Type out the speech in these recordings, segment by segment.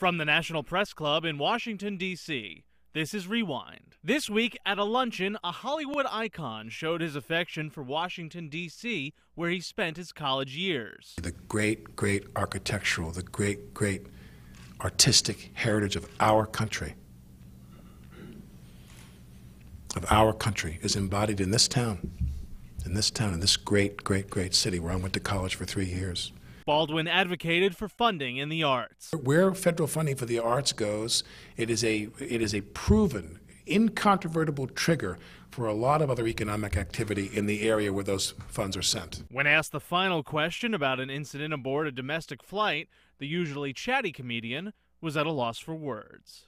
From the National Press Club in Washington, D.C., this is Rewind. This week at a luncheon, a Hollywood icon showed his affection for Washington, D.C., where he spent his college years. The great, great architectural, the great, great artistic heritage of our country, is embodied in this town, in this great, great, great city where I went to college for 3 years. Baldwin advocated for funding in the arts. Where federal funding for the arts goes, it is a proven, incontrovertible trigger for a lot of other economic activity in the area where those funds are sent. When asked the final question about an incident aboard a domestic flight, the usually chatty comedian was at a loss for words.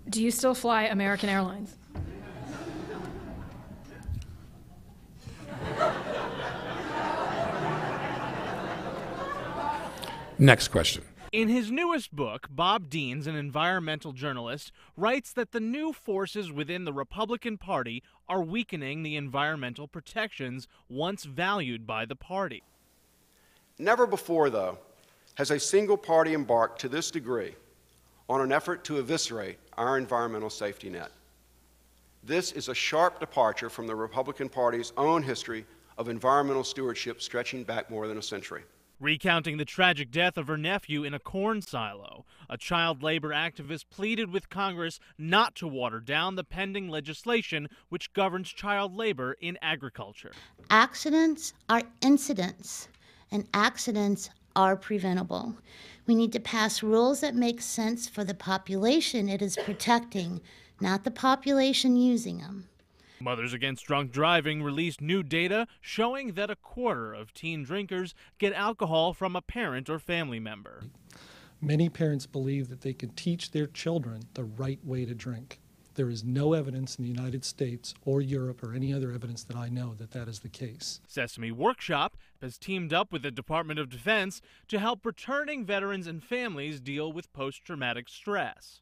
Do you still fly American Airlines? Next question. In his newest book, Bob Deans, an environmental journalist, writes that the new forces within the Republican Party are weakening the environmental protections once valued by the party. Never before, though, has a single party embarked to this degree on an effort to eviscerate our environmental safety net. This is a sharp departure from the Republican Party's own history of environmental stewardship stretching back more than a century. Recounting the tragic death of her nephew in a corn silo, a child labor activist pleaded with Congress not to water down the pending legislation which governs child labor in agriculture. Accidents are incidents, and accidents are preventable. We need to pass rules that make sense for the population it is protecting, not the population using them. Mothers Against Drunk Driving released new data showing that a quarter of teen drinkers get alcohol from a parent or family member. Many parents believe that they can teach their children the right way to drink. There is no evidence in the United States or Europe or any other evidence that I know that that is the case. Sesame Workshop has teamed up with the Department of Defense to help returning veterans and families deal with post-traumatic stress.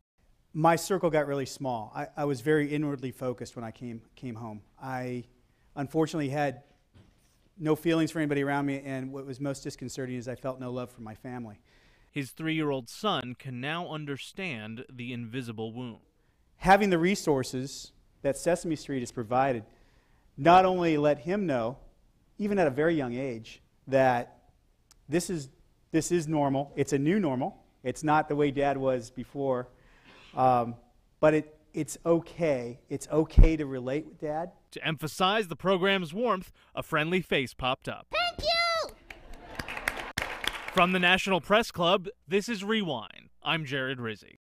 My circle got really small. I was very inwardly focused when I came home. I unfortunately had no feelings for anybody around me, and what was most disconcerting is I felt no love for my family. His 3-year-old son can now understand the invisible wound. Having the resources that Sesame Street has provided not only let him know, even at a very young age, that this is normal. It's a new normal. It's not the way Dad was before. But it's okay. It's okay to relate with Dad. To emphasize the program's warmth, a friendly face popped up. Thank you! From the National Press Club, this is Rewind. I'm Jared Rizzi.